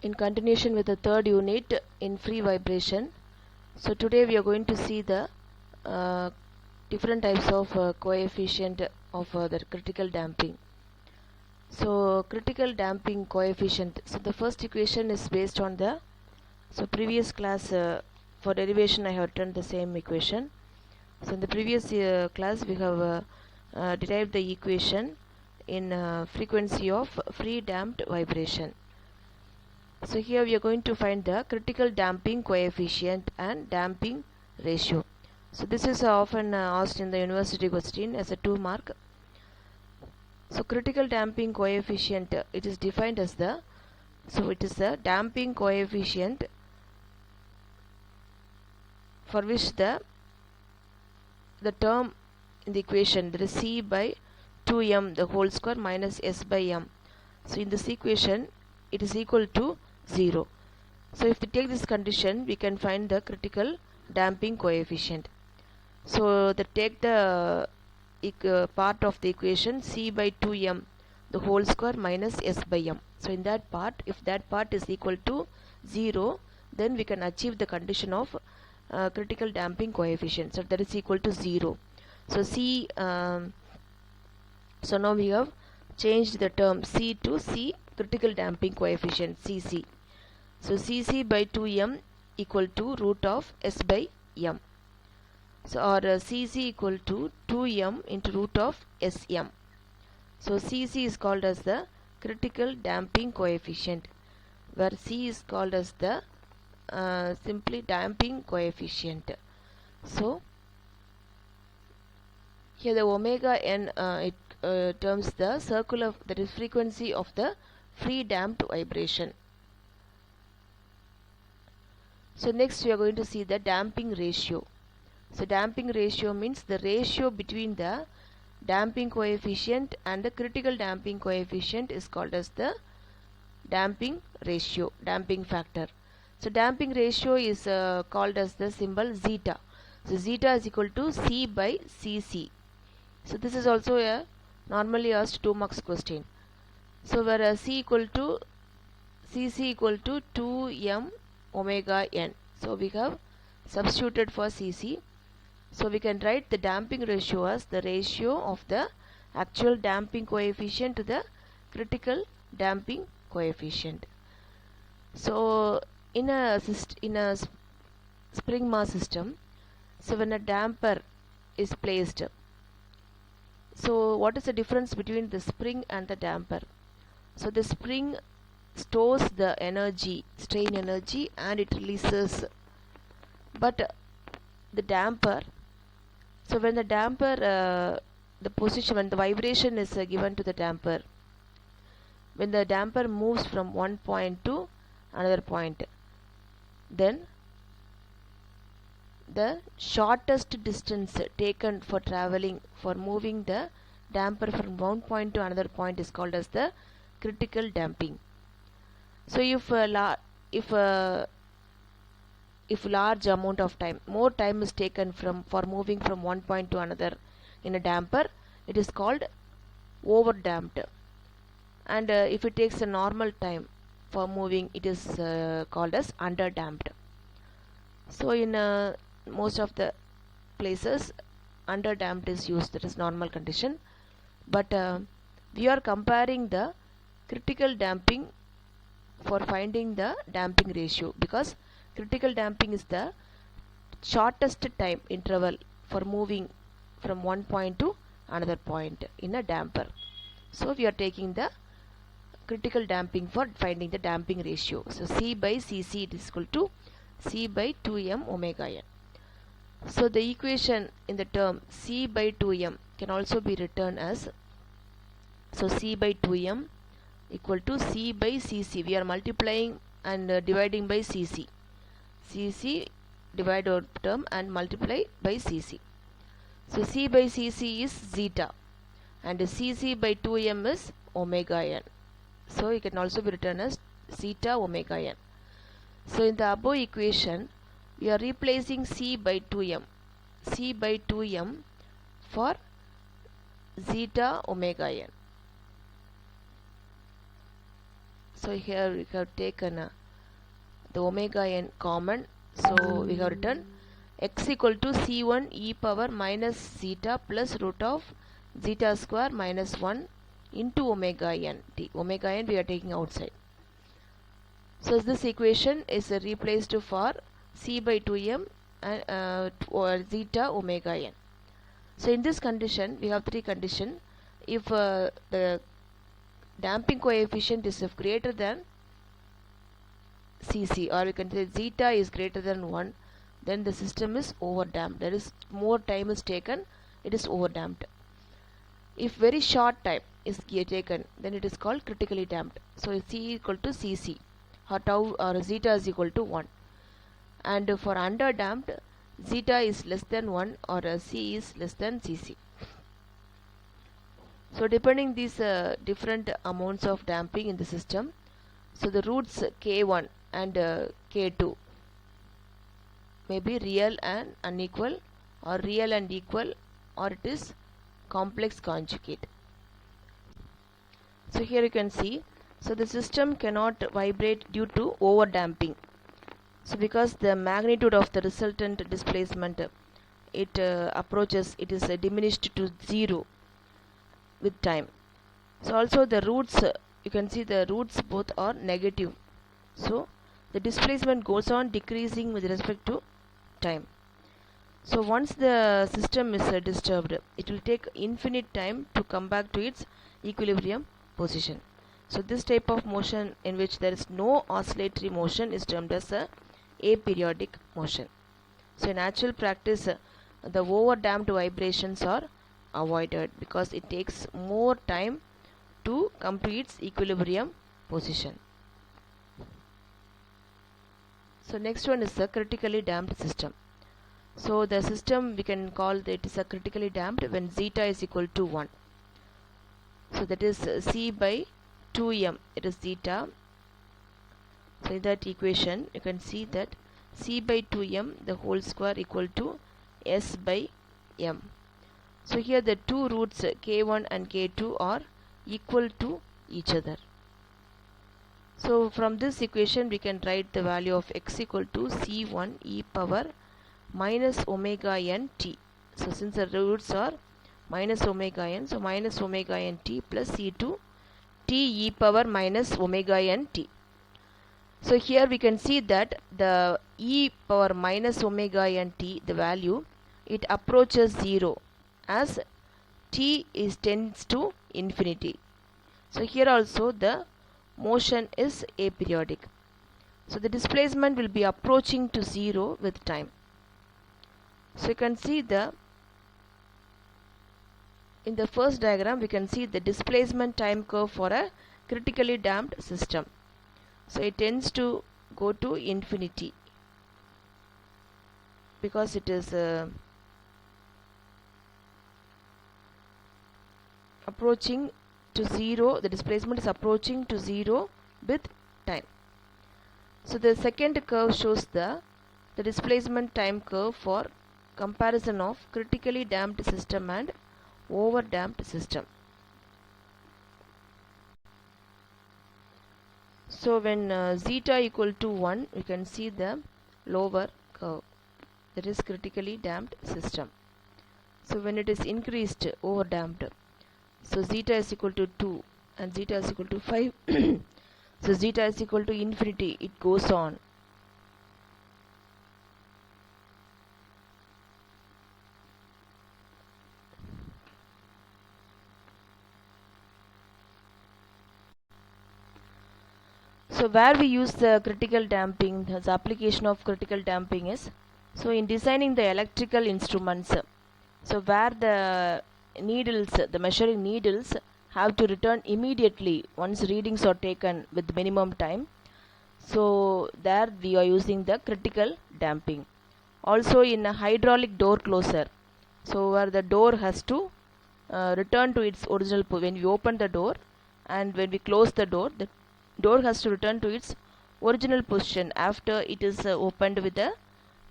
In continuation with the third unit in free vibration. So today we are going to see the uh, different types of coefficient of the critical damping. So critical damping coefficient. So the first equation is based on the previous class. For derivation I have written the same equation. So in the previous class we have derived the equation in frequency of free damped vibration. So here we are going to find the critical damping coefficient and damping ratio. So this is often asked in the university question as a 2 mark. So critical damping coefficient, it is defined as the damping coefficient for which the term in the equation, that is C by 2m the whole square minus S by m. So in this equation it is equal to 0. So if we take this condition, we can find the critical damping coefficient. So take the part of the equation C by 2m the whole square minus S by m. So in that part, if that part is equal to 0, then we can achieve the condition of critical damping coefficient. So that is equal to 0. So so now we have changed the term C to C critical damping coefficient, Cc. So Cc by 2m equal to root of S by m. So or Cc equal to 2m into root of Sm. So Cc is called as the critical damping coefficient, where C is called as the simply damping coefficient. So here the omega n it terms the circular, that is frequency of the free damped vibration. So next we are going to see the damping ratio. So damping ratio means the ratio between the damping coefficient and the critical damping coefficient is called as the damping ratio, damping factor. So damping ratio is called as the symbol zeta. So zeta is equal to C by Cc. So this is also a normally asked 2 marks question. So where C equal to Cc equal to 2m omega n. So we have substituted for Cc. So we can write the damping ratio as the ratio of the actual damping coefficient to the critical damping coefficient. So in a spring mass system, so when a damper is placed, so what is the difference between the spring and the damper? So the spring stores the energy, strain energy, and it releases. But the damper, so when the damper, the position, when the vibration is given to the damper, when the damper moves from one point to another point, then the shortest distance taken for traveling, for moving the damper from one point to another point is called as the critical damping. So if large amount of time, more time is taken for moving from one point to another in a damper, it is called over damped. And if it takes a normal time for moving, it is called as under damped. So in most of the places under damped is used, that is normal condition. But we are comparing the critical damping for finding the damping ratio, because critical damping is the shortest time interval for moving from one point to another point in a damper. So we are taking the critical damping for finding the damping ratio. So C by Cc is equal to C by 2m omega n. So the equation in the term C by 2m can also be written as, so C by 2m equal to C by Cc. We are multiplying and dividing by Cc. Cc divide our term and multiply by Cc. So C by Cc is zeta and Cc by 2m is omega n. So it can also be written as zeta omega n. So in the above equation, we are replacing C by 2m for zeta omega n. So here we have taken the omega n common, so we have written x equal to c1 e power minus zeta plus root of zeta square minus 1 into omega n t. Omega n we are taking outside. So this equation is replaced for c by 2m and or zeta omega n. So in this condition we have three conditions. If the damping coefficient is greater than cc, or we can say zeta is greater than 1, then the system is overdamped. That is, more time is taken, it is overdamped. If very short time is taken, then it is called critically damped. So c equal to cc, or tau or zeta is equal to 1. And for underdamped, zeta is less than 1 or c is less than cc. So depending these different amounts of damping in the system, so the roots k1 and k2 may be real and unequal, or real and equal, or it is complex conjugate. So here you can see, so the system cannot vibrate due to over damping. So because the magnitude of the resultant displacement it approaches, it is diminished to 0 with time. So also the roots, you can see the roots both are negative. So the displacement goes on decreasing with respect to time. So once the system is disturbed, it will take infinite time to come back to its equilibrium position. So this type of motion in which there is no oscillatory motion is termed as a aperiodic motion. So in actual practice, the over damped vibrations are avoided because it takes more time to come to its equilibrium position. So next one is the critically damped system. So the system we can call that it is a critically damped when zeta is equal to 1. So that is c by 2m, it is zeta. So in that equation you can see that c by 2m the whole square equal to s by m. So here the two roots k1 and k2 are equal to each other. So from this equation we can write the value of x equal to c1 e power minus omega n t. So since the roots are minus omega n, so minus omega n t plus c2 t e power minus omega n t. So here we can see that the e power minus omega n t, the value, it approaches 0 as t is tends to infinity. So here also the motion is aperiodic. So the displacement will be approaching to 0 with time. So you can see in the first diagram we can see the displacement time curve for a critically damped system. So it tends to go to infinity because it is approaching to 0, the displacement is approaching to 0 with time. So the second curve shows the displacement time curve for comparison of critically damped system and over damped system. So when zeta equal to 1, we can see the lower curve, that is critically damped system. So when it is increased, over damped, so zeta is equal to 2 and zeta is equal to 5. So zeta is equal to infinity, it goes on. So where we use the critical damping, the application of critical damping is, so in designing the electrical instruments, so where the needles, the measuring needles have to return immediately once readings are taken with minimum time. So there we are using the critical damping. Also in a hydraulic door closer, so where the door has to return to its original when we open the door and when we close the door has to return to its original position after it is opened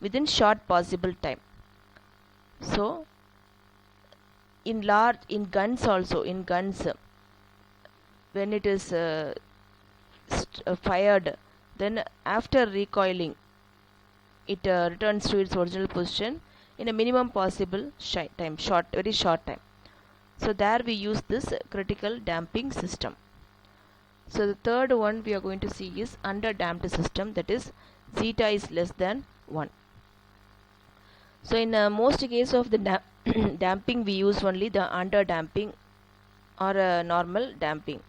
within short possible time. So in guns also, when it is fired, then after recoiling it returns to its original position in a minimum possible time, very short time. So there we use this critical damping system. So the third one we are going to see is under damped system, that is zeta is less than 1. So in most cases of the damping we use only the under damping or normal damping.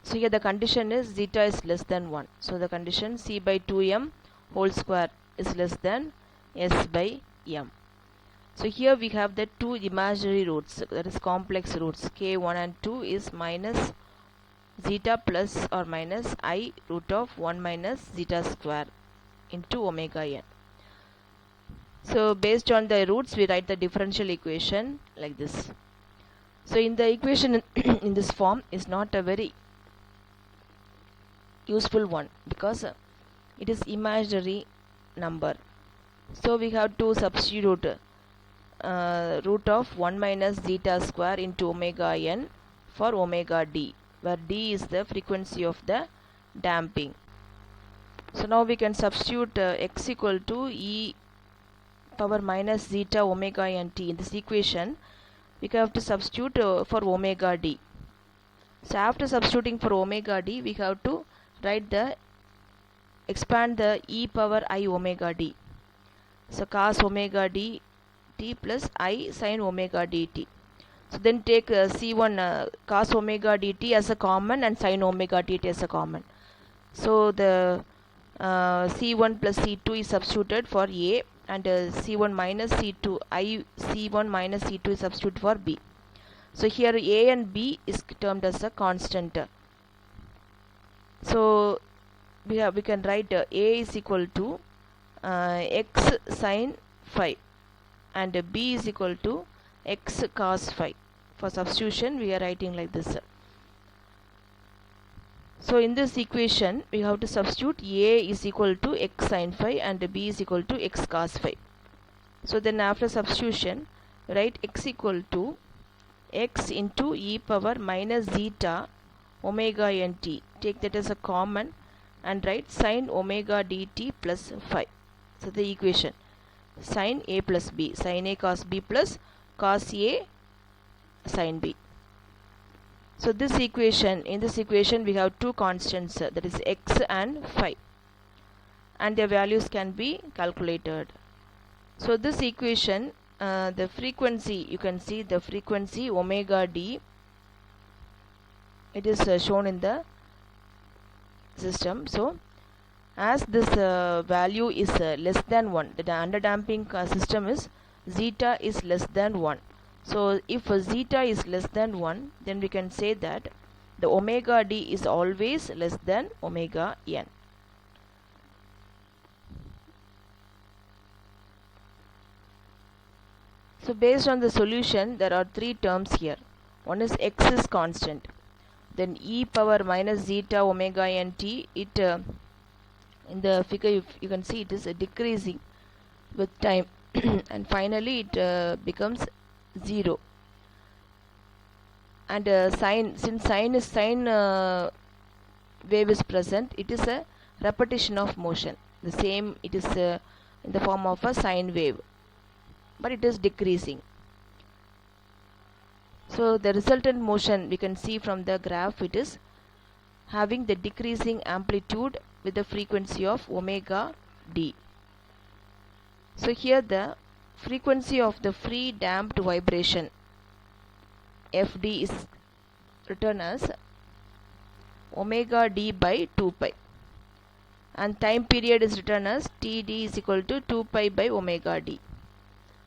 So here the condition is zeta is less than 1. So the condition C by 2m whole square is less than S by m. So here we have the two imaginary roots, that is complex roots. K1 and 2 is minus zeta plus or minus I root of 1 minus zeta square into omega n. So based on the roots we write the differential equation like this. So in the equation in this form is not a very useful one because it is imaginary number. So we have to substitute root of 1 minus zeta square into omega n for omega d, where d is the frequency of the damping. So now we can substitute x equal to e power minus zeta omega n t in this equation. We have to substitute for omega d. So after substituting for omega d, we have to write the expand the e power I omega d. So cos omega d t plus I sin omega dt. So then take C1 cos omega dt as a common and sin omega dt as a common. So the C1 plus C2 is substituted for A, and C1 minus C2 I C1 minus C2 is substituted for B. So here A and B is termed as a constant. So we can write A is equal to x sin phi and B is equal to x cos phi. For substitution we are writing like this. So in this equation we have to substitute A is equal to x sin phi and B is equal to x cos phi. So then after substitution write x equal to x into e power minus zeta omega n t. Take that as a common and write sin omega dt plus phi. So the equation sin A plus B, sin A cos B plus cos A sin B. So this equation, in this equation we have two constants, that is x and phi, and their values can be calculated. So this equation, the frequency, you can see the frequency omega d, it is shown in the system. So as this value is less than 1, the under damping system is zeta is less than 1. So if zeta is less than 1, then we can say that the omega d is always less than omega n. So based on the solution, there are three terms here. One is x is constant, then e power minus zeta omega n t, it in the figure you can see it is decreasing with time and finally it becomes 0. And since sine wave is present, it is a repetition of motion. The same, it is in the form of a sine wave, but it is decreasing. So the resultant motion we can see from the graph, it is having the decreasing amplitude with the frequency of omega d. So here the frequency of the free damped vibration Fd is written as omega d by 2 pi, and time period is written as Td is equal to 2 pi by omega d.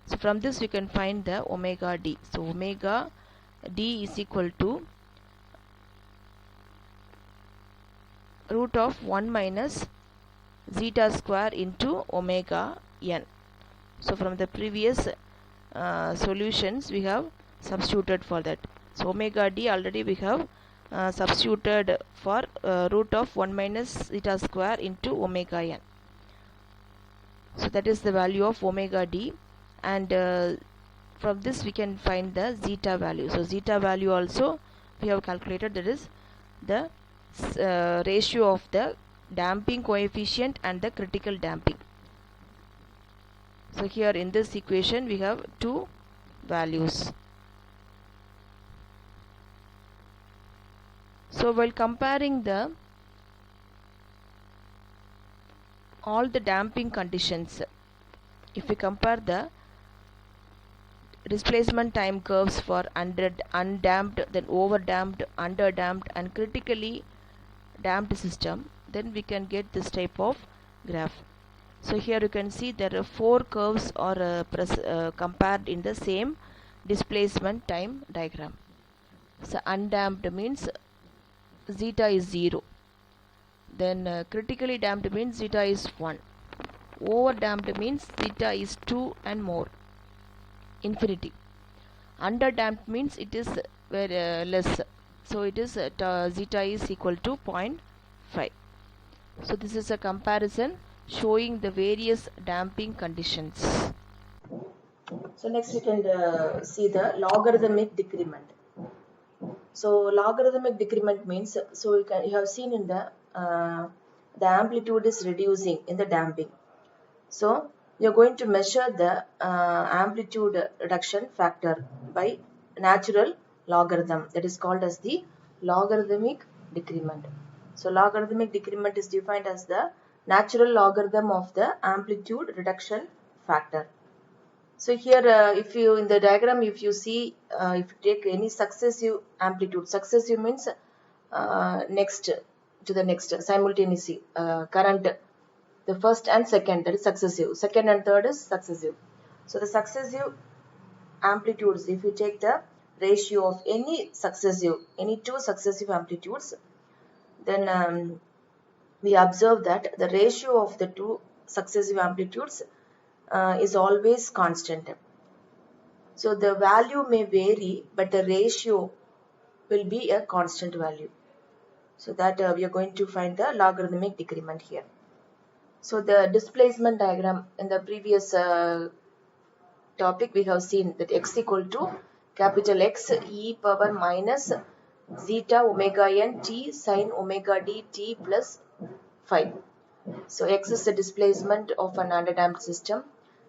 So from this we can find the omega d. So omega d is equal to root of 1 minus zeta square into omega n. So from the previous solutions we have substituted for that. So omega d already we have substituted for root of 1 minus zeta square into omega n. So that is the value of omega d, and from this we can find the zeta value. So zeta value also we have calculated, that is the ratio of the damping coefficient and the critical damping. So here in this equation we have two values. So while comparing all the damping conditions, if we compare the displacement time curves for undamped, then overdamped, underdamped and critically damped system, then we can get this type of graph. So here you can see there are four curves are compared in the same displacement time diagram. So undamped means zeta is 0, then critically damped means zeta is 1, overdamped means zeta is 2 and more, infinity. Underdamped means it is very less, so it is zeta is equal to 0.5. So this is a comparison showing the various damping conditions. So next we can see the logarithmic decrement. So logarithmic decrement means, so you have seen in the amplitude is reducing in the damping. So you are going to measure the amplitude reduction factor by natural logarithm, that is called as the logarithmic decrement. So logarithmic decrement is defined as the natural logarithm of the amplitude reduction factor. So here if you in the diagram, if you see if you take any successive amplitude, successive means next to the next simultaneously, current, the first and second, that is successive, second and third is successive. So the successive amplitudes, if you take the ratio of any two successive amplitudes, then we observe that the ratio of the two successive amplitudes is always constant. So the value may vary, but the ratio will be a constant value. So that we are going to find the logarithmic decrement here. So the displacement diagram in the previous topic we have seen that x equal to capital X e power minus zeta omega n t sin omega d t plus 5. So x is the displacement of an underdamped system,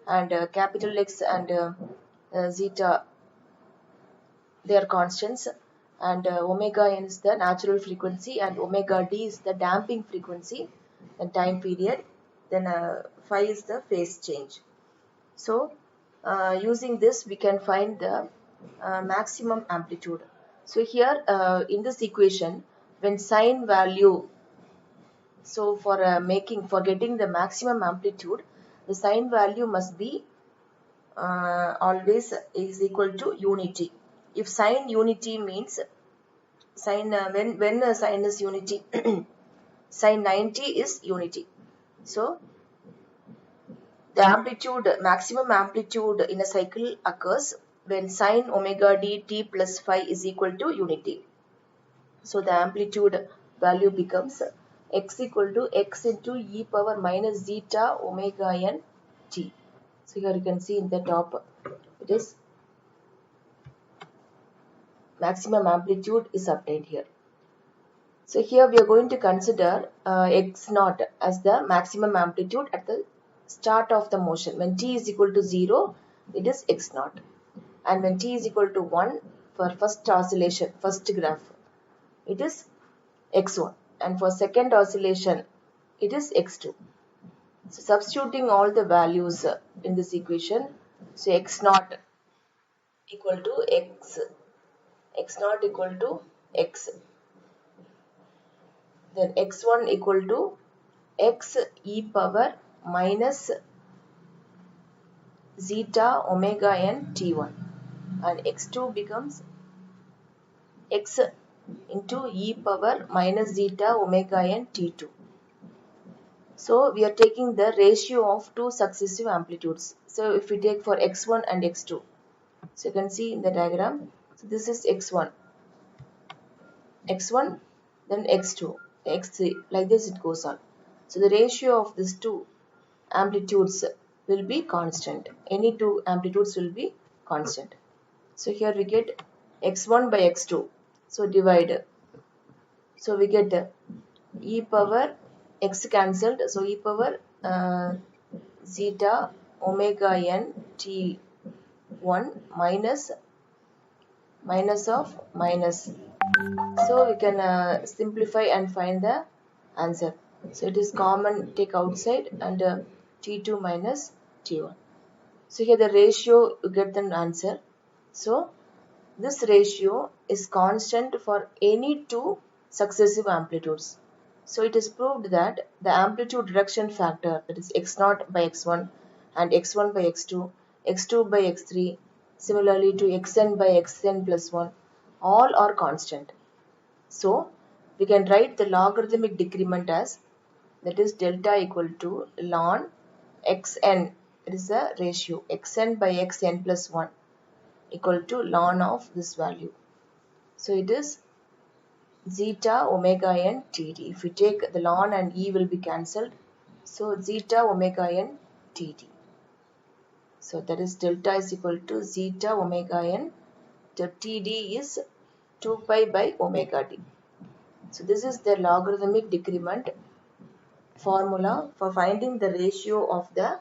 and capital X and zeta, they are constants, and omega n is the natural frequency and omega d is the damping frequency and time period, then phi is the phase change. So using this we can find the maximum amplitude. So here in this equation, when sine value, so for getting the maximum amplitude, the sine value must be always is equal to unity. If sine unity means sine when sine is unity, sine 90 is unity. So the amplitude, maximum amplitude in a cycle occurs when sine omega d t plus phi is equal to unity. So the amplitude value becomes x equal to x into e power minus zeta omega n t. So here you can see in the top, it is maximum amplitude is obtained here. So here we are going to consider x naught as the maximum amplitude at the start of the motion. When t is equal to 0, it is x naught. And when t is equal to 1 for first oscillation, first graph, it is x1. And for second oscillation, it is x2. So substituting all the values in this equation, so x naught equal to x, x naught equal to x, then x1 equal to x e power minus zeta omega n t1, and x2 becomes x into e power minus zeta omega n t2. So we are taking the ratio of two successive amplitudes. So if we take for x1 and x2, so you can see in the diagram, so this is x1, then x2, x3, like this it goes on. So the ratio of these two amplitudes will be constant. Any two amplitudes will be constant. So here we get x1 by x2. So divide So we get e power x cancelled. So e power zeta omega n t1 minus of minus. So we can simplify and find the answer. So it is common, take outside, and t2 minus t1. So here the ratio, you get the answer. So this ratio is constant for any two successive amplitudes. So it is proved that the amplitude reduction factor, that is x0 by x1 and x1 by x2, x2 by x3, similarly to xn by xn plus 1, all are constant. So we can write the logarithmic decrement as, that is delta equal to ln xn, it is a ratio, xn by xn plus 1 equal to ln of this value. So it is zeta omega n tt. If we take the ln and e will be cancelled. So zeta omega n tt. So that is delta is equal to zeta omega n. The td is 2 pi by omega d. So this is the logarithmic decrement formula for finding the ratio of the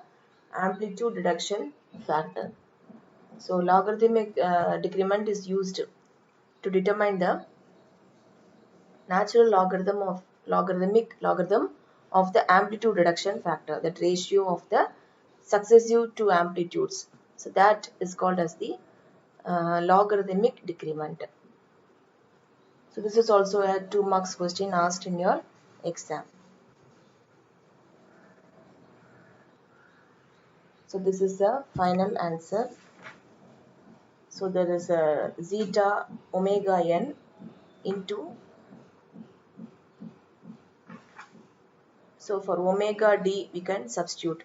amplitude reduction factor. So logarithmic decrement is used to determine the natural logarithm of the amplitude reduction factor, that ratio of the successive two amplitudes. So that is called as the logarithmic decrement. So this is also a 2 marks question asked in your exam. So this is the final answer. So there is a zeta omega n into, so for omega d we can substitute.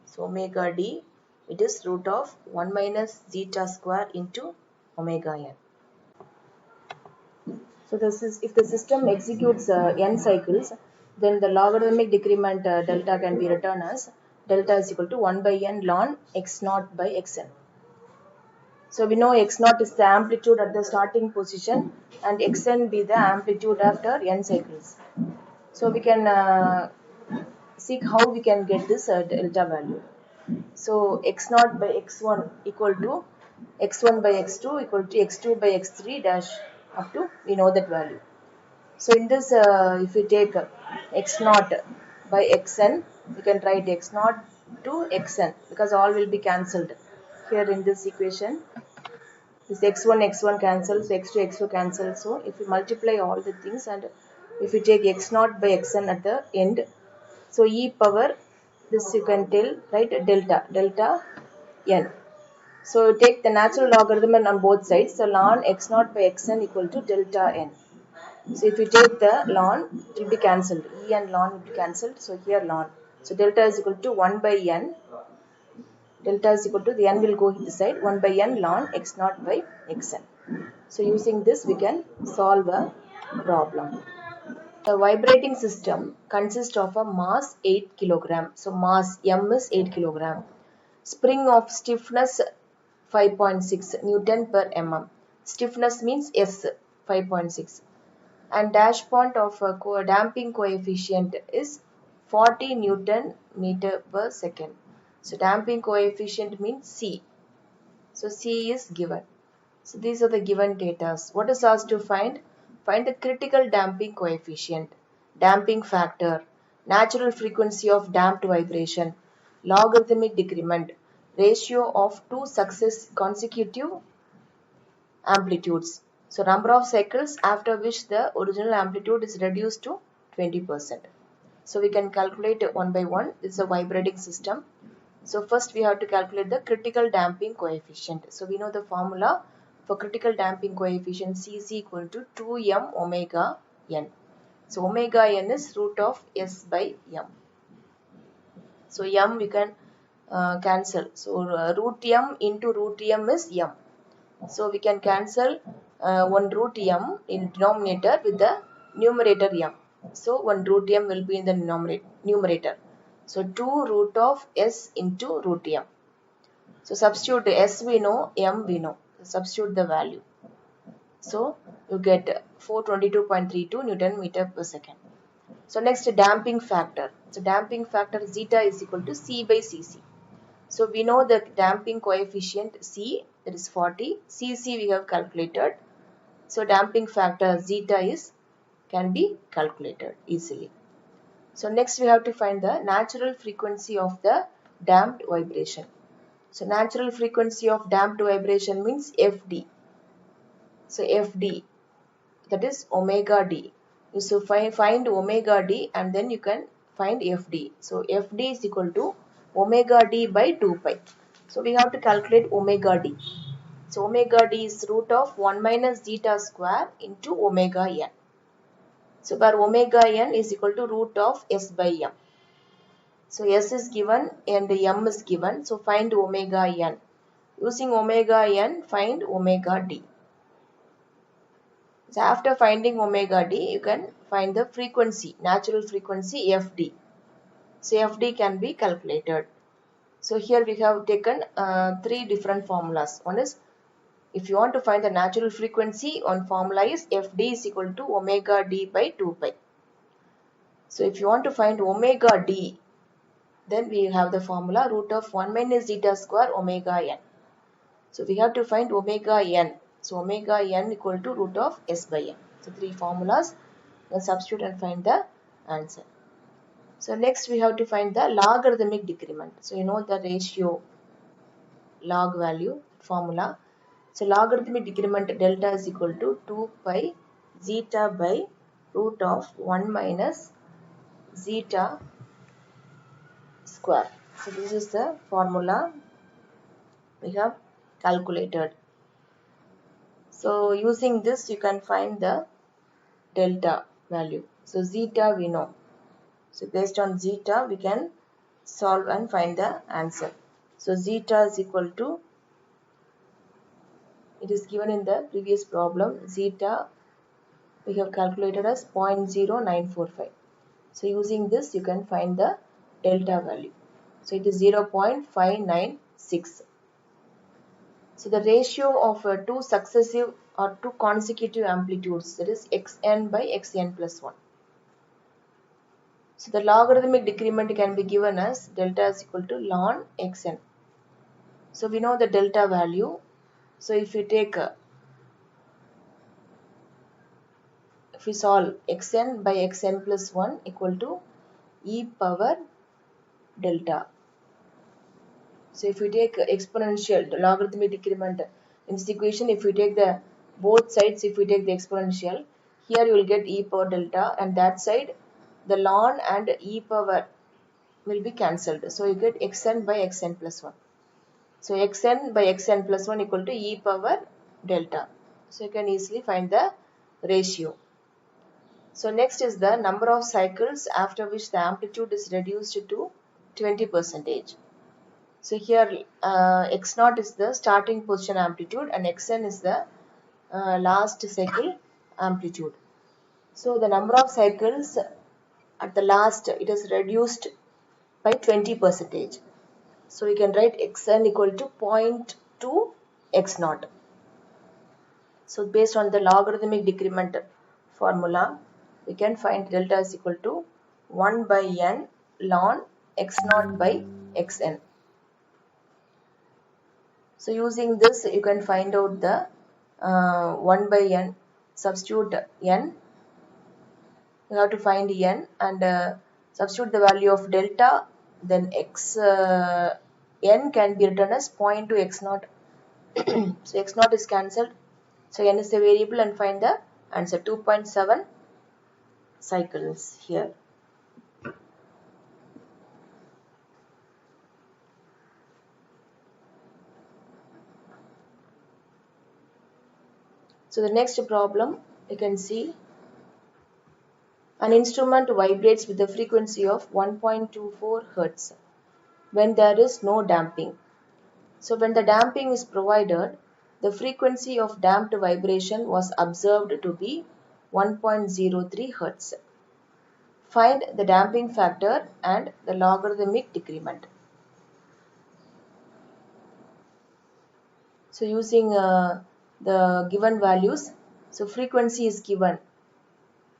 So omega d, it is root of 1 minus zeta square into omega n. So this is, if the system executes n cycles, then the logarithmic decrement delta can be written as delta is equal to 1 by n ln x naught by xn. So we know x naught is the amplitude at the starting position and xn be the amplitude after n cycles. So we can seek how we can get this delta value. So x naught by x1 equal to x1 by x2 equal to x2 by x3 dash up to, we know that value. So in this, if we take x naught by xn, we can write x naught to xn because all will be cancelled. Here in this equation, this x1 cancels, x2 x2 cancels. So if we multiply all the things and if we take x naught by xn at the end, so e power, this you can tell, right, delta n. So take the natural logarithm on both sides. So ln x naught by xn equal to delta n. So if you take the ln, it will be cancelled. E and ln will be cancelled. So here ln. So delta is equal to 1 by n. Delta is equal to, the n will go this side, 1 by n ln x naught by xn. So using this we can solve a problem. The vibrating system consists of a mass 8 kg. So mass m is 8 kg. Spring of stiffness 5.6 Newton per mm. Stiffness means S 5.6. And dash point of damping coefficient is 40 Newton meter per second. So damping coefficient means C. So C is given. So these are the given data. What is asked to find? Find the critical damping coefficient, damping factor, natural frequency of damped vibration, logarithmic decrement, ratio of two consecutive amplitudes. So number of cycles after which the original amplitude is reduced to 20%. So we can calculate one by one. This is a vibrating system. So first we have to calculate the critical damping coefficient. So we know the formula for critical damping coefficient, C is equal to 2m omega n. So omega n is root of S by m. So m we can cancel. So root m into root m is m. So we can cancel one root m in denominator with the numerator m. So one root m will be in the numerator. So 2 root of s into root m. So substitute s we know, m we know. Substitute the value. So you get 422.32 Newton meter per second. So next, damping factor. So damping factor zeta is equal to C by Cc. So we know the damping coefficient C, that is 40. Cc we have calculated. So damping factor zeta can be calculated easily. So next we have to find the natural frequency of the damped vibration. So natural frequency of damped vibration means Fd. So Fd, that is omega d. So find omega d and then you can find Fd. So Fd is equal to omega d by 2 pi. So we have to calculate omega d. So omega d is root of 1 minus zeta square into omega n. So where omega n is equal to root of s by m. So s is given and m is given. So find omega n. Using omega n, find omega d. So after finding omega d, you can find the frequency, natural frequency Fd. So Fd can be calculated. So here we have taken three different formulas. One is, if you want to find the natural frequency, one formula is Fd is equal to omega d by 2 pi. So if you want to find omega d, then we have the formula root of 1 minus zeta square omega n. So we have to find omega n. So omega n equal to root of s by m. So three formulas. Then substitute and find the answer. So next we have to find the logarithmic decrement. So you know the ratio log value formula. So logarithmic decrement delta is equal to 2 pi zeta by root of 1 minus zeta square. So this is the formula we have calculated. So using this you can find the delta value. So zeta we know. So based on zeta we can solve and find the answer. So zeta is equal to, it is given in the previous problem, zeta we have calculated as 0.0945. So using this you can find the delta value. So it is 0.596. So the ratio of two successive or two consecutive amplitudes, that is xn by xn plus 1. So the logarithmic decrement can be given as delta is equal to ln xn. So we know the delta value. So if you take, if we solve xn by xn plus 1 equal to e power delta. So if we take exponential, the logarithmic decrement in this equation, if we take the both sides, if we take the exponential, here you will get e power delta, and that side the ln and e power will be cancelled. So you get xn by xn plus 1. So xn by xn plus 1 equal to e power delta. So you can easily find the ratio. So next is the number of cycles after which the amplitude is reduced to 20%. So here x0 is the starting position amplitude and xn is the last cycle amplitude. So the number of cycles at the last, it is reduced by 20%. So we can write xn equal to 0.2 x0. So based on the logarithmic decrement formula, we can find delta is equal to 1 by n ln x0 by xn. So using this you can find out the 1 by n, substitute n, you have to find n and substitute the value of delta, then n can be written as 0.2 x0. So x0 is cancelled, so n is the variable and find the answer, 2.7 cycles here. So the next problem you can see, an instrument vibrates with a frequency of 1.24 Hz when there is no damping. So when the damping is provided, the frequency of damped vibration was observed to be 1.03 Hz. Find the damping factor and the logarithmic decrement. So using the given values, So frequency is given,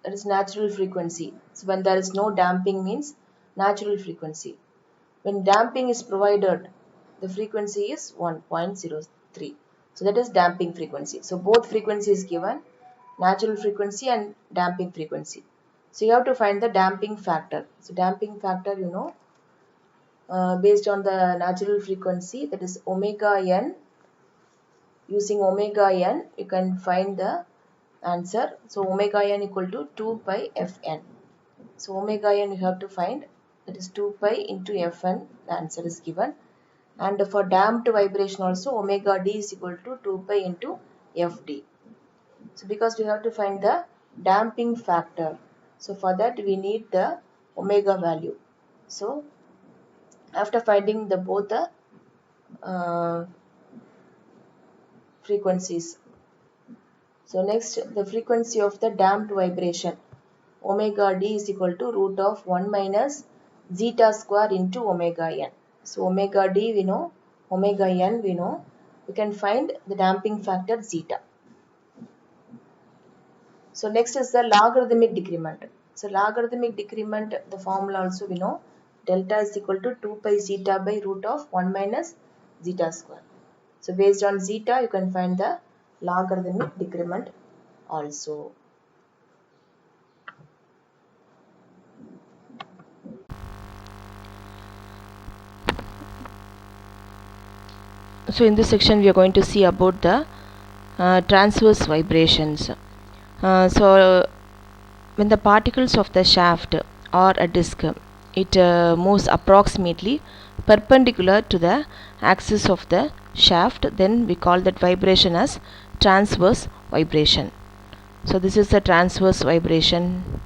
that is natural frequency. So when there is no damping means natural frequency. When damping is provided, the frequency is 1.03. So that is damping frequency. So both frequency is given, natural frequency and damping frequency. So you have to find the damping factor. So damping factor, based on the natural frequency, that is omega n. Using omega n, you can find the answer. So omega n equal to 2 pi fn. So omega n you have to find, that is 2 pi into fn, the answer is given. And for damped vibration also, omega d is equal to 2 pi into fd. So because we have to find the damping factor, so for that we need the omega value. So after finding the both the frequencies, so next the frequency of the damped vibration, omega d is equal to root of 1 minus zeta square into omega n. So omega d we know, omega n we know, we can find the damping factor zeta. So next is the logarithmic decrement. So logarithmic decrement, the formula also we know, delta is equal to 2 pi zeta by root of 1 minus zeta square. So based on zeta you can find the logarithmic decrement also. So in this section we are going to see about the transverse vibrations. So when the particles of the shaft or a disc, it moves approximately perpendicular to the axis of the shaft, then we call that vibration as transverse vibration. So this is the transverse vibration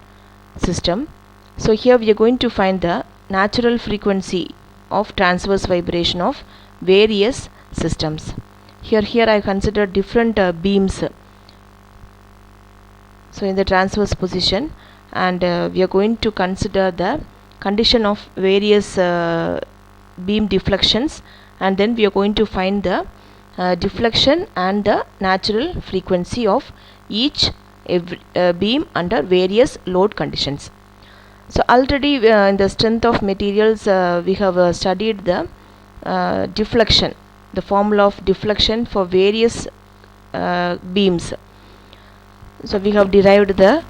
system. So here we are going to find the natural frequency of transverse vibration of various systems. Here I consider different beams. So in the transverse position, and we are going to consider the condition of various beam deflections, and then we are going to find the deflection and the natural frequency of each beam under various load conditions. So already in the strength of materials we have studied the deflection, the formula of deflection for various beams. So we have derived the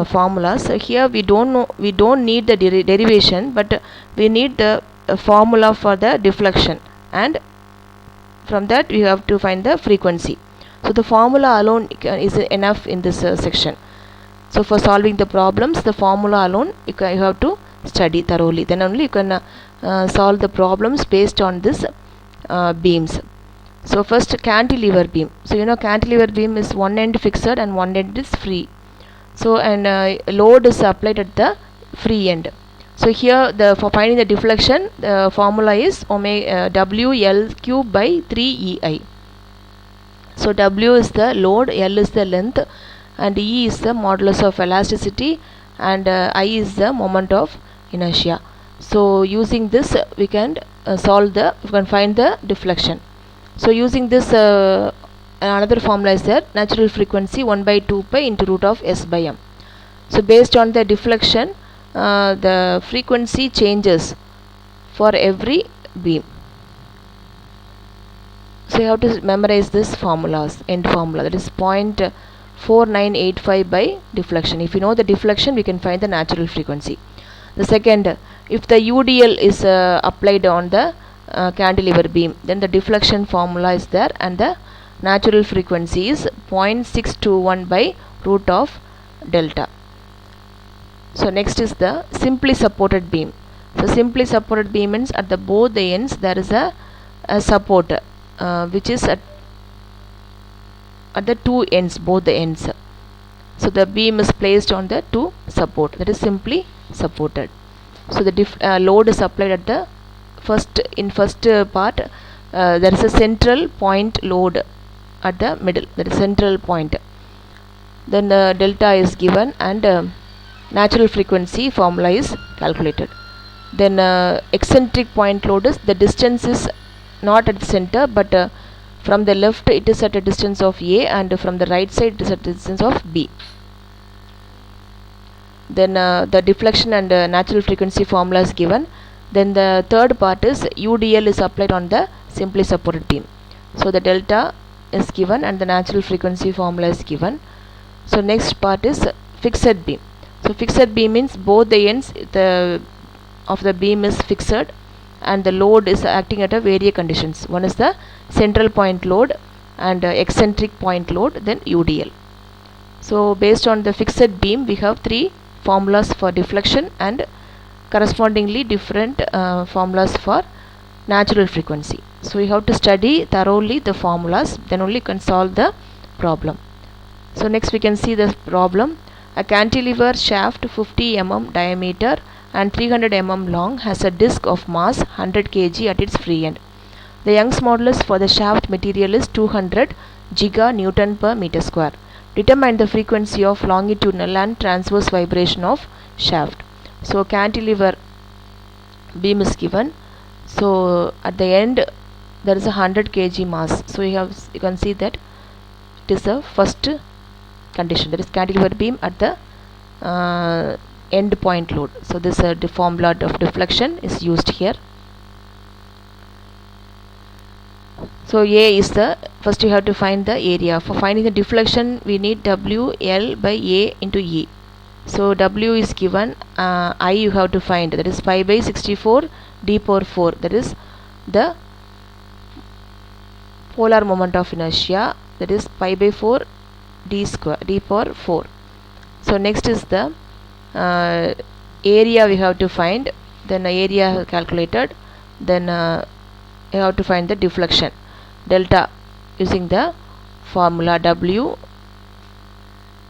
formulas. So here we don't need the derivation, but we need the formula for the deflection, and from that we have to find the frequency. So the formula alone is enough in this section. So for solving the problems, the formula alone you have to study thoroughly, then only you can solve the problems based on this beams. So first, cantilever beam. So you know cantilever beam is one end fixed and one end is free. So and load is applied at the free end. So here for finding the deflection, the formula is omega WL cube by 3EI. So W is the load, L is the length, and E is the modulus of elasticity, and I is the moment of inertia. So using this we can find the deflection. So using this another formula is there, natural frequency 1 by 2 pi into root of S by M. So based on the deflection, the frequency changes for every beam. So you have to memorize this formulas, end formula, that is 0.4985 by deflection. If you know the deflection, we can find the natural frequency. The second, if the UDL is applied on the cantilever beam, then the deflection formula is there, and the natural frequency is 0.621 by root of delta. So next is the simply supported beam. So simply supported beam means at the both the ends there is a support which is at the two ends, both the ends. So the beam is placed on the two support, that is simply supported. So the load is applied at the first part. There is a central point load at the middle, that is central point. Then delta is given, and natural frequency formula is calculated. Then eccentric point load is the distance is not at the center, but From the left it is at a distance of A, and from the right side it is at a distance of B. Then the deflection and natural frequency formula is given. Then the third part is UDL is applied on the simply supported beam. So the delta is given and the natural frequency formula is given. So next part is fixed beam. So fixed beam means both the ends of the beam is fixed and the load is acting at a various conditions. One is the central point load and eccentric point load, then UDL. So based on the fixed beam we have three formulas for deflection and correspondingly different formulas for natural frequency. So you have to study thoroughly the formulas, then only you can solve the problem. So next we can see the problem. A cantilever shaft 50 mm diameter and 300 mm long has a disc of mass 100 kg at its free end. The Young's modulus for the shaft material is 200 giga-Newton per meter square. Determine the frequency of longitudinal and transverse vibration of shaft. So cantilever beam is given. So at the end there is a 100 kg mass. So you can see that it is the first condition, that is cantilever beam at the end point load. So this the formula of deflection is used here. So A is the first you have to find the area. For finding the deflection we need WL by A into E. So W is given, I you have to find, that is pi by 64 d power 4, that is the polar moment of inertia, that is pi by 4 d power 4. So next is the area we have to find, then area calculated, then you have to find the deflection delta using the formula W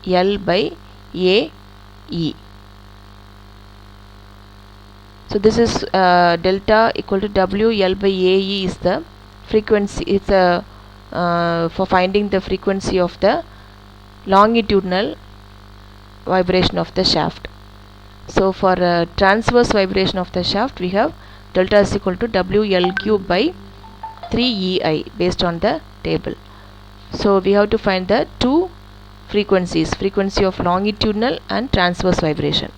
L by A E. So this is delta equal to W L by A E is the frequency. It's for finding the frequency of the longitudinal vibration of the shaft. So for transverse vibration of the shaft we have delta is equal to WL cube by 3EI based on the table. So we have to find the two frequencies, frequency of longitudinal and transverse vibration.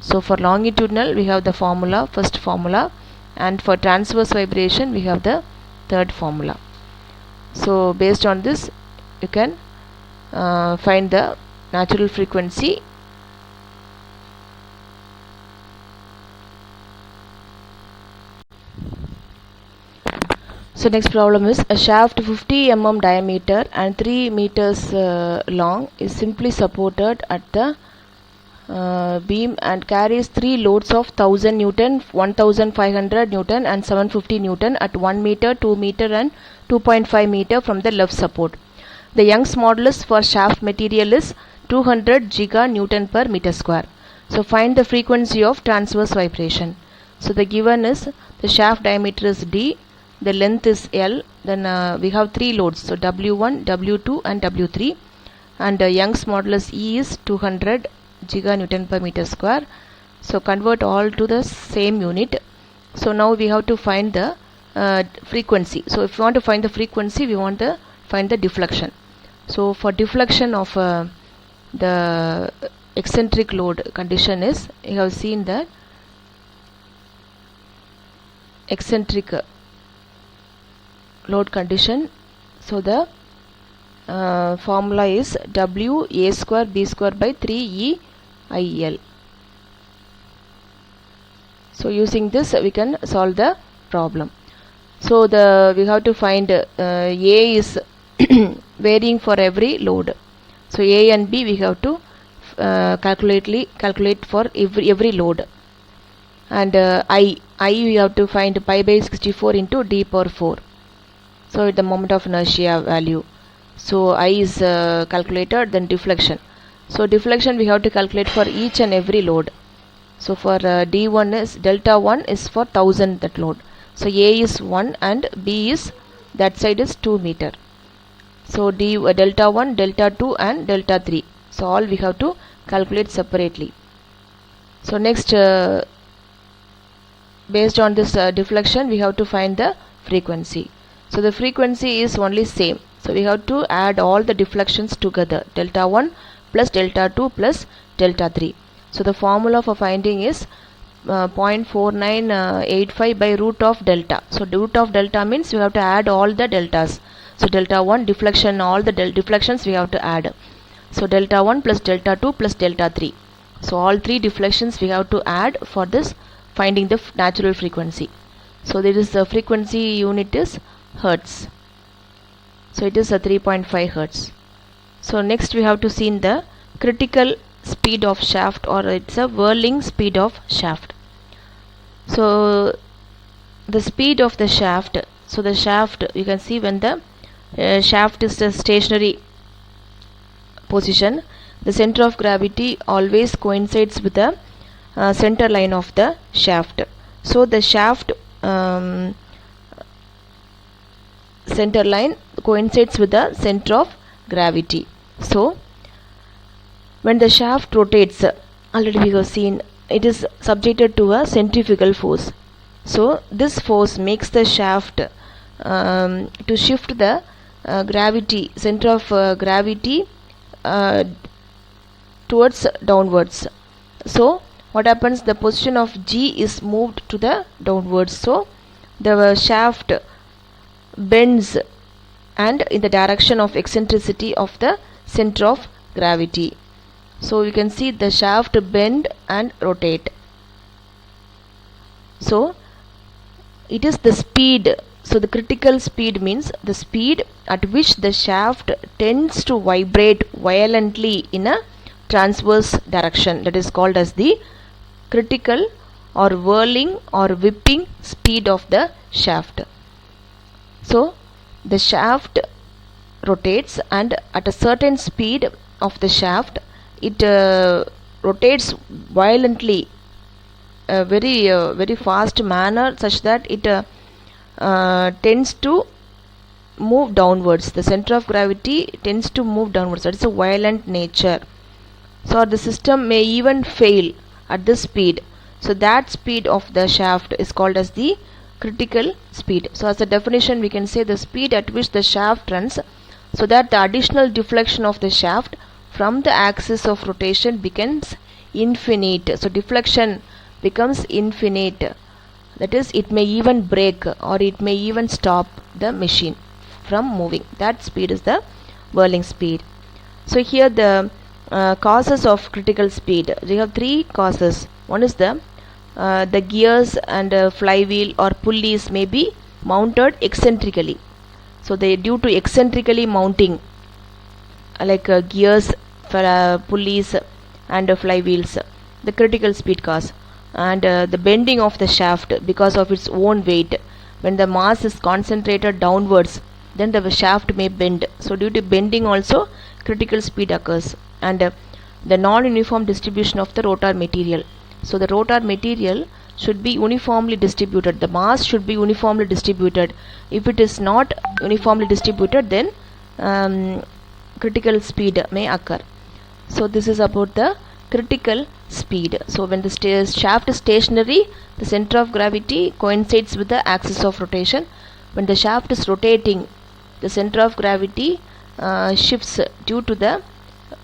So for longitudinal we have the formula, first formula, and for transverse vibration we have the third formula. So based on this you can find the natural frequency. So next problem is a shaft 50 mm diameter and 3 meters long is simply supported at the beam and carries three loads of 1000 Newton, 1500 Newton and 750 Newton at 1 meter, 2 meter and 2.5 meter from the left support. The Young's modulus for shaft material is 200 giga-Newton per meter square. So find the frequency of transverse vibration. So the given is the shaft diameter is D, the length is L, then we have three loads, so W1, W2 and W3, and Young's modulus E is 200 giga-Newton per meter square. So convert all to the same unit. So now we have to find the frequency. So if you want to find the frequency we want to find the deflection. So for deflection of the eccentric load condition is, you have seen that eccentric load condition. So the formula is W A square B square by 3 E I L. So using this we can solve the problem. So we have to find A is varying for every load. So A and B we have to calculate for every load, and I we have to find pi by 64 into d power 4. So the moment of inertia value. So I is calculated, then deflection. So deflection we have to calculate for each and every load. So for D1 is delta 1 is for 1000 that load. So A is 1 and B is that side is 2 meter. So delta 1, delta 2 and delta 3. So all we have to calculate separately. So next based on this deflection we have to find the frequency. So the frequency is only same. So we have to add all the deflections together, delta 1 plus delta 2 plus delta 3. So the formula for finding is 0.4985 by root of delta. So root of delta means we have to add all the deltas. So delta 1 deflection, all the deflections we have to add. So delta 1 plus delta 2 plus delta 3. So all three deflections we have to add for this finding the natural frequency. So there is the frequency unit is hertz. So it is a 3.5 hertz. So next we have to see in the critical speed of shaft, or it's a whirling speed of shaft. So the speed of the shaft, so the shaft, you can see when the shaft is a stationary position, the center of gravity always coincides with the center line of the shaft. So the shaft center line coincides with the center of gravity. So when the shaft rotates, already we have seen, it is subjected to a centrifugal force. So this force makes the shaft to shift the gravity, center of gravity towards downwards. So what happens, the position of G is moved to the downwards. So the shaft bends and in the direction of eccentricity of the center of gravity. So you can see the shaft bend and rotate. So it is the speed. So the critical speed means the speed at which the shaft tends to vibrate violently in a transverse direction, that is called as the critical or whirling or whipping speed of the shaft. So the shaft rotates, and at a certain speed of the shaft it rotates violently, a very fast manner, such that it tends to move downwards. The center of gravity tends to move downwards. That is a violent nature. So the system may even fail at this speed. So that speed of the shaft is called as the critical speed. So as a definition we can say the speed at which the shaft runs, so that the additional deflection of the shaft from the axis of rotation becomes infinite. So deflection becomes infinite, that is it may even break or it may even stop the machine from moving. That speed is the whirling speed. So here the causes of critical speed, we have three causes. One is the gears and flywheel or pulleys may be mounted eccentrically. So they, due to eccentrically mounting, like gears, pulleys and flywheels, the critical speed cause. And the bending of the shaft because of its own weight. When the mass is concentrated downwards, then the shaft may bend. So due to bending also critical speed occurs. And the non-uniform distribution of the rotor material. So the rotor material should be uniformly distributed. The mass should be uniformly distributed. If it is not uniformly distributed, then critical speed may occur. So this is about the critical speed. So when the shaft is stationary, the center of gravity coincides with the axis of rotation. When the shaft is rotating, the center of gravity shifts due to the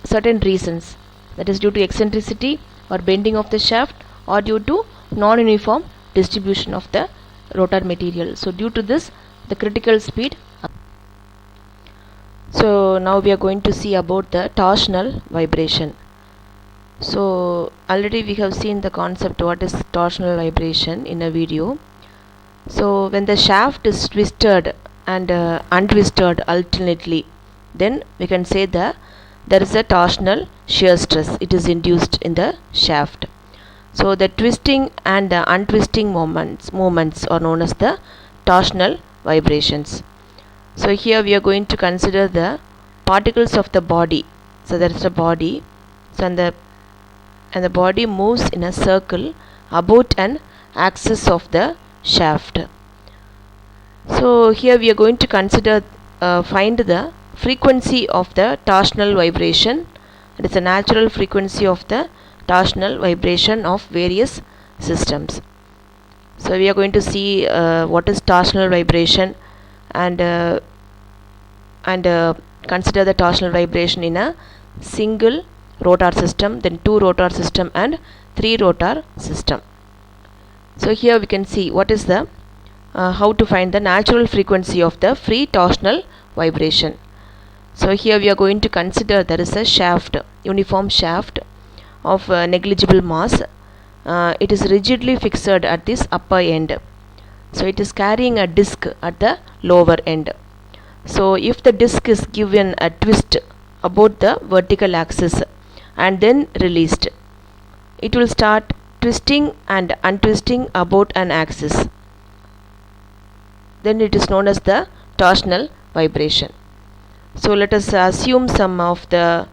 certain reasons, that is due to eccentricity or bending of the shaft, or due to non-uniform distribution of the rotor material. So due to this, the critical speed. So now we are going to see about the torsional vibration. So already we have seen the concept what is torsional vibration in a video. So when the shaft is twisted and untwisted alternately, then we can say that there is a torsional shear stress, it is induced in the shaft. So the twisting and the untwisting movements are known as the torsional vibrations. So here we are going to consider the particles of the body. So there is a body, so and the body moves in a circle about an axis of the shaft. So here we are going to consider find the frequency of the torsional vibration. It is a natural frequency of the torsional vibration of various systems. So we are going to see what is torsional vibration and consider the torsional vibration in a single rotor system, then 2 rotor system and 3 rotor system. So here we can see what is the how to find the natural frequency of the free torsional vibration. So here we are going to consider there is a shaft, uniform shaft of negligible mass. It is rigidly fixed at this upper end. So it is carrying a disc at the lower end. So if the disc is given a twist about the vertical axis and then released, it will start twisting and untwisting about an axis. Then it is known as the torsional vibration. So let us assume some of the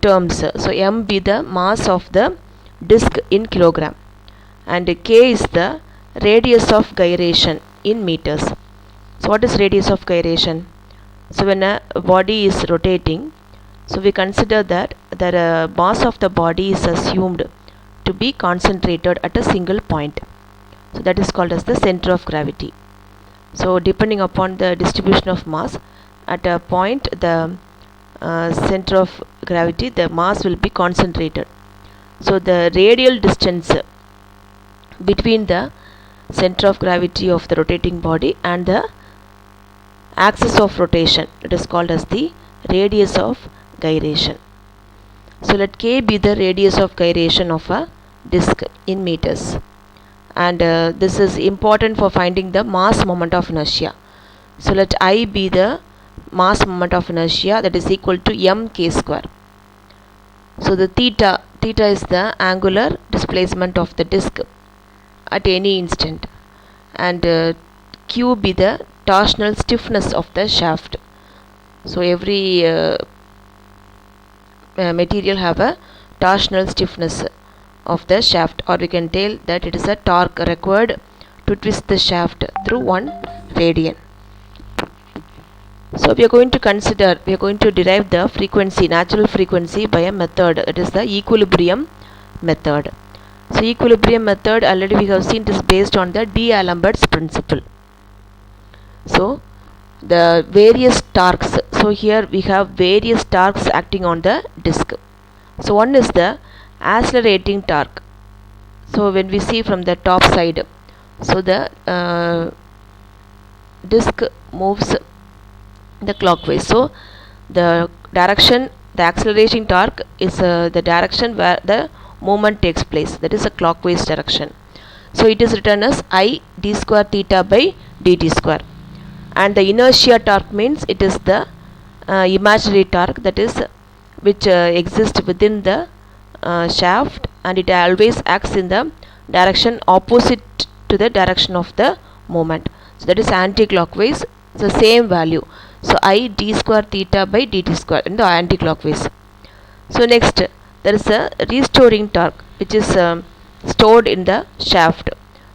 terms. So m be the mass of the disc in kilogram, and k is the radius of gyration in meters. So what is radius of gyration? So when a body is rotating, so we consider that the mass of the body is assumed to be concentrated at a single point. So that is called as the center of gravity. So depending upon the distribution of mass at a point, the center of gravity, the mass will be concentrated. So the radial distance between the center of gravity of the rotating body and the axis of rotation, it is called as the radius of gyration. So let k be the radius of gyration of a disc in meters, and this is important for finding the mass moment of inertia. So let I be the mass moment of inertia, that is equal to mk square. So the theta is the angular displacement of the disc at any instant, and q be the torsional stiffness of the shaft. So every material have a torsional stiffness of the shaft, or we can tell that it is a torque required to twist the shaft through 1 radian. So we are going to derive the frequency, natural frequency, by a method. It is the equilibrium method. So equilibrium method, already we have seen, it is based on the D'Alembert's principle. So the various torques, so here we have various torques acting on the disc. So one is the accelerating torque. So when we see from the top side, so the disc moves the clockwise. So the direction, the acceleration torque is the direction where the movement takes place, that is a clockwise direction. So it is written as I d square theta by dt square, and the inertia torque means it is the imaginary torque, that is which exists within the shaft, and it always acts in the direction opposite to the direction of the movement. So that is anti-clockwise. It's the same value. So I d square theta by dt square in the anti-clockwise. So next there is a restoring torque which is stored in the shaft.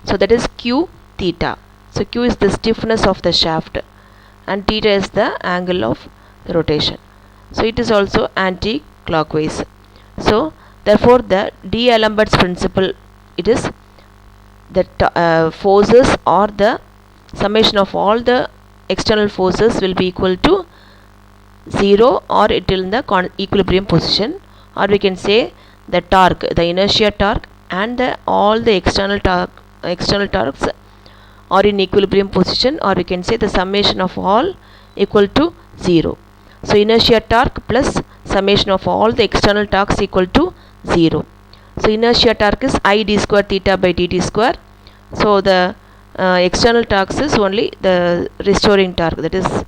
So that is q theta. So q is the stiffness of the shaft, and theta is the angle of rotation. So it is also anti-clockwise. So therefore the D'Alembert's principle, it is the forces, or the summation of all the external forces, will be equal to 0, or it will in the equilibrium position, or we can say the torque, the inertia torque, and all the external torques are in equilibrium position, or we can say the summation of all equal to 0. So inertia torque plus summation of all the external torques equal to 0. So inertia torque is I d square theta by dt square. So the external torques is only the restoring torque, that is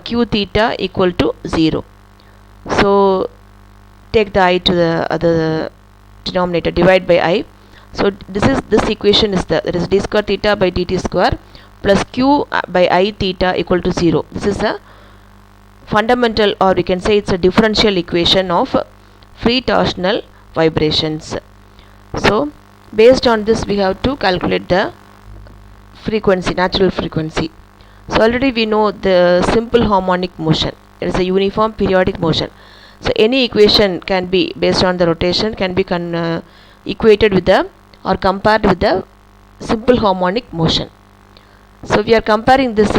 q theta equal to 0. So take the I to the other denominator, divide by I. So this equation is that is d square theta by dt square plus q by I theta equal to 0. This is a fundamental, or we can say it's a differential equation of free torsional vibrations. So based on this we have to calculate the frequency, natural frequency. So already we know the simple harmonic motion, it is a uniform periodic motion. So any equation can be based on the rotation, can be equated with the, or compared with the simple harmonic motion. So we are comparing this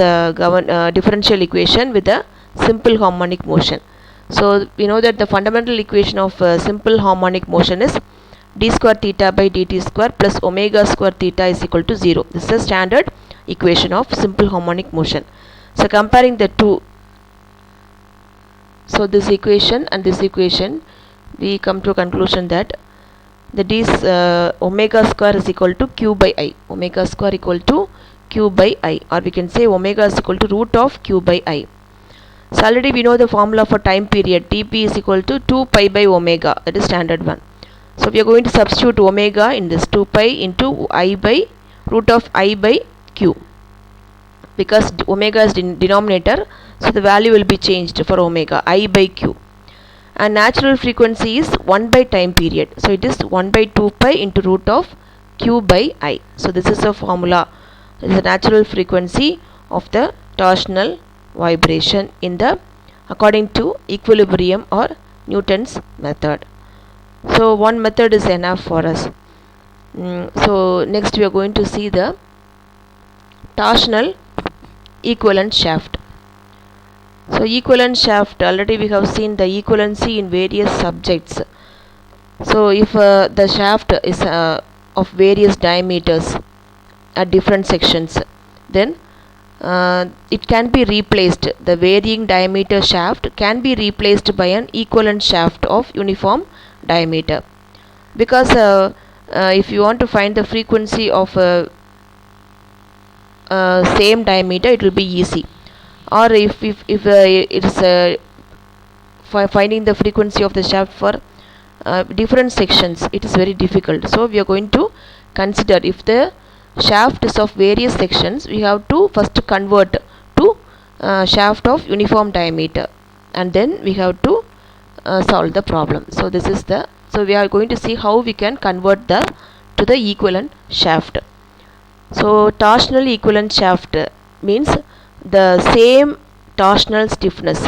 differential equation with the simple harmonic motion. So we know that the fundamental equation of simple harmonic motion is d square theta by dt square plus omega square theta is equal to 0. This is the standard equation of simple harmonic motion. So comparing the two, so this equation and this equation, we come to a conclusion that the omega square is equal to q by I. Omega square equal to q by I, or we can say omega is equal to root of q by I. So already we know the formula for time period. Tp is equal to 2 pi by omega. That is standard one. So we are going to substitute omega in this 2 pi into I by root of I by q. Because omega is denominator, so the value will be changed for omega, I by q. And natural frequency is 1 by time period. So it is 1 by 2 pi into root of q by I. So this is the formula. This is the natural frequency of the torsional vibration in the according to equilibrium or Newton's method. So one method is enough for us. So next we are going to see the torsional equivalent shaft. So equivalent shaft, already we have seen the equivalency in various subjects. So if the shaft is of various diameters at different sections, then it can be replaced. The varying diameter shaft can be replaced by an equivalent shaft of uniform diameter. Because if you want to find the frequency of same diameter, it will be easy. Or if it's finding the frequency of the shaft for different sections, it is very difficult. So we are going to consider, if the shaft is of various sections, we have to first convert to shaft of uniform diameter, and then we have to solve the problem. So this is the, so we are going to see how we can convert the to the equivalent shaft. So torsional equivalent shaft means the same torsional stiffness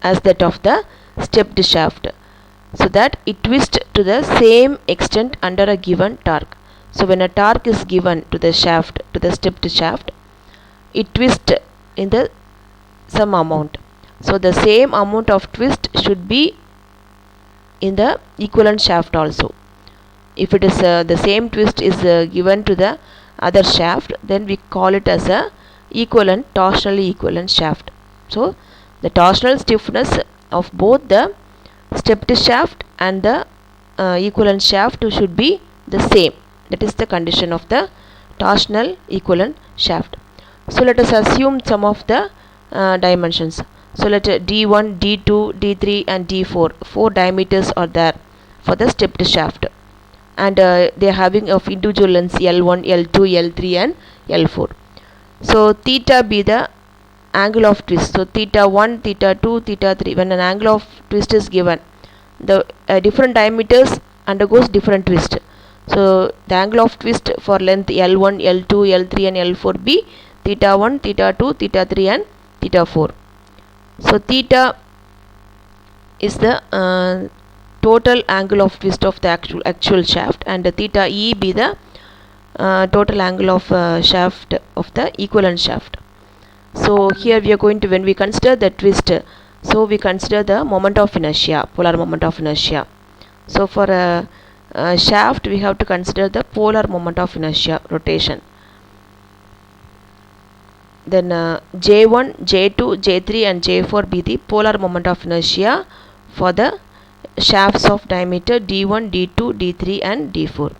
as that of the stepped shaft, so that it twists to the same extent under a given torque. So when a torque is given to the shaft, to the stepped shaft, it twists in the some amount. So the same amount of twist should be in the equivalent shaft also. If it is the same twist is given to the other shaft, then we call it as a equivalent, torsionally equivalent shaft. So the torsional stiffness of both the stepped shaft and the equivalent shaft should be the same. That is the condition of the torsional equivalent shaft. So let us assume some of the dimensions. So let D1, D2, D3 and D4, 4 diameters are there for the stepped shaft, and they are having of individual lengths L1, L2, L3 and L4. So theta be the angle of twist. So theta 1, theta 2, theta 3. When an angle of twist is given, the different diameters undergoes different twist. So the angle of twist for length L1, L2, L3 and L4 be theta 1, theta 2, theta 3 and theta 4. So theta is the total angle of twist of the actual shaft, and the theta E be the total angle of shaft of the equivalent shaft. So here we are going to, when we consider the twist, so we consider the moment of inertia, polar moment of inertia. So for a shaft, we have to consider the polar moment of inertia, rotation. Then J1, J2, J3 and J4 be the polar moment of inertia for the shafts of diameter D1, D2, D3 and D4.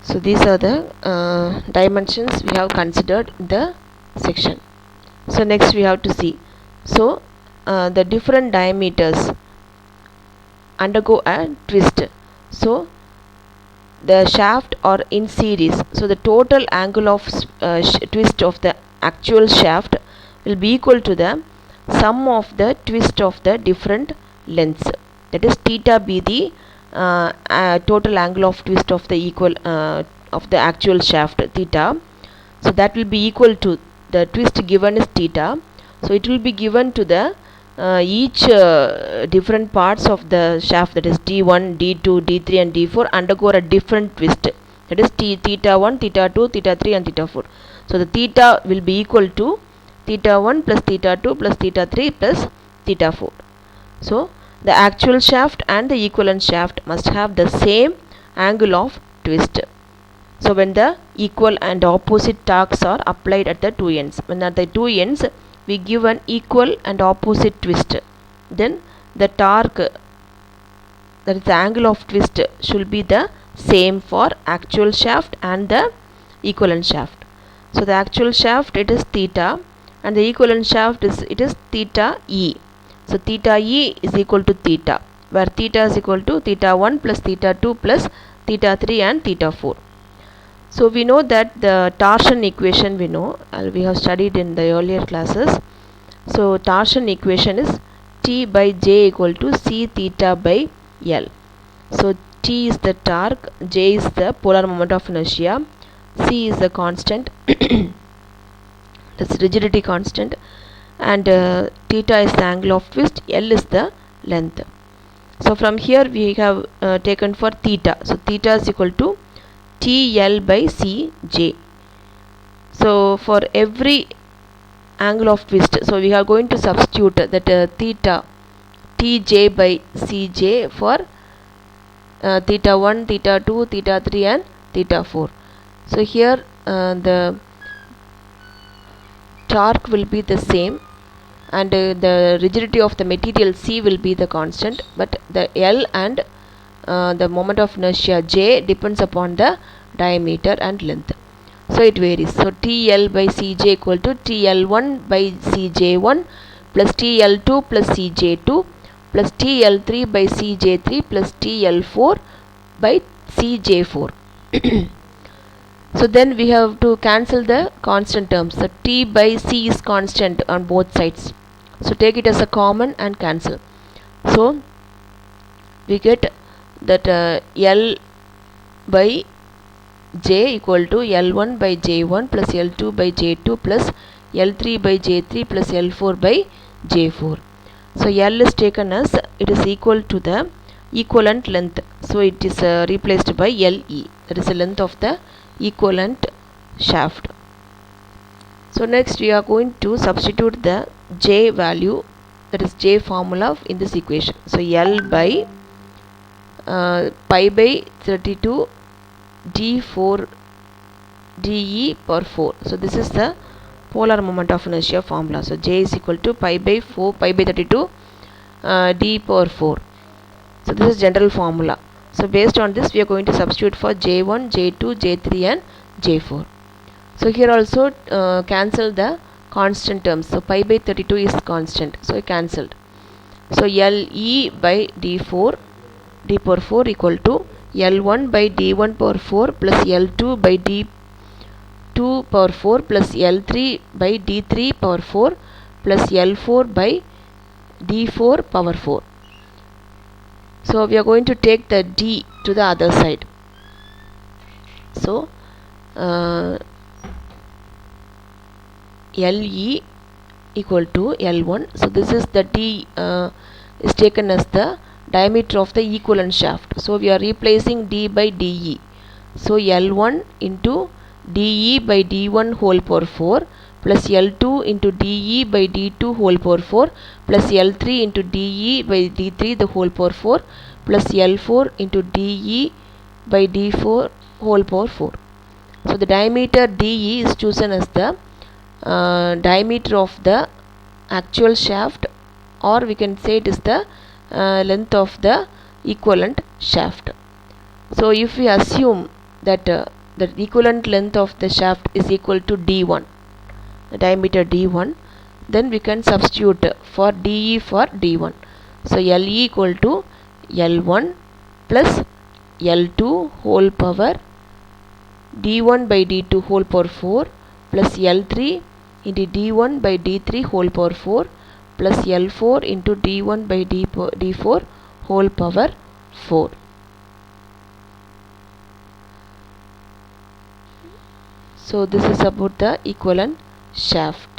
So these are the dimensions we have considered in the section. So next we have to see, so the different diameters undergo a twist. So the shaft are in series, so the total angle of twist of the actual shaft will be equal to the sum of the twist of the different lengths. That is theta be the total angle of twist of the of the actual shaft, theta. So that will be equal to the twist given is theta, so it will be given to the each different parts of the shaft, that is D1, D2, D3 and D4 undergo a different twist. that is theta 1, theta 2, theta 3 and theta 4. So the theta will be equal to theta 1 plus theta 2 plus theta 3 plus theta 4. So the actual shaft and the equivalent shaft must have the same angle of twist. So when the equal and opposite torques are applied at the two ends, when at the two ends we give an equal and opposite twist, then the torque, that is the angle of twist, should be the same for actual shaft and the equivalent shaft. So the actual shaft, it is theta, and the equivalent shaft is theta e. So theta e is equal to theta, where theta is equal to theta 1 plus theta 2 plus theta 3 and theta 4. So we know that the torsion equation, we have studied in the earlier classes. So torsion equation is T by J equal to C theta by L. So T is the torque, J is the polar moment of inertia, C is the constant, that's rigidity constant, and theta is the angle of twist, L is the length. So from here we have taken for theta. So theta is equal to TL by Cj. So for every angle of twist, so we are going to substitute that theta Tj by Cj for theta 1, theta 2, theta 3 and theta 4. So here the torque will be the same, and the rigidity of the material C will be the constant, but the L and the moment of inertia J depends upon the diameter and length. So it varies. So TL by Cj equal to TL1 by Cj1 plus TL2 plus Cj2 plus TL3 by Cj3 plus TL4 by Cj4. So then we have to cancel the constant terms. So T by C is constant on both sides. So take it as a common and cancel. So we get that L by J equal to L1 by J1 plus L2 by J2 plus L3 by J3 plus L4 by J4. So L is taken as it is equal to the equivalent length. So it is replaced by LE, that is the length of the equivalent shaft. So next we are going to substitute the J value, that is J formula in this equation. So L by pi by 32 d4 de per 4. So this is the polar moment of inertia formula. So J is equal to pi by 32 d per 4. So this is general formula. So based on this we are going to substitute for J1, J2, J3 and J4. So here also cancel the constant terms. So pi by 32 is constant, so cancelled. So LE by d4 d per 4 equal to L1 by d1 per 4 plus L2 by d2 per 4 plus L3 by d3 per 4 plus L4 by d4 power 4. So we are going to take the d to the other side. So LE equal to L1. So this is the d is taken as the diameter of the equivalent shaft. So we are replacing d by de. So L1 into de by d1 whole power 4 plus L2 into de by d2 whole power 4 plus L3 into de by d3 the whole power 4 plus L4 into de by d4 whole power 4. So the diameter de is chosen as the diameter of the actual shaft, or we can say it is the length of the equivalent shaft. So if we assume that the equivalent length of the shaft is equal to d1, the diameter d1, then we can substitute for de for d1. So Le equal to L1 plus L2 whole power d1 by d2 whole power 4 plus L3 into d1 by d3 whole power 4 plus L4 into d1 by d4 whole power 4. So this is about the equivalent shaft.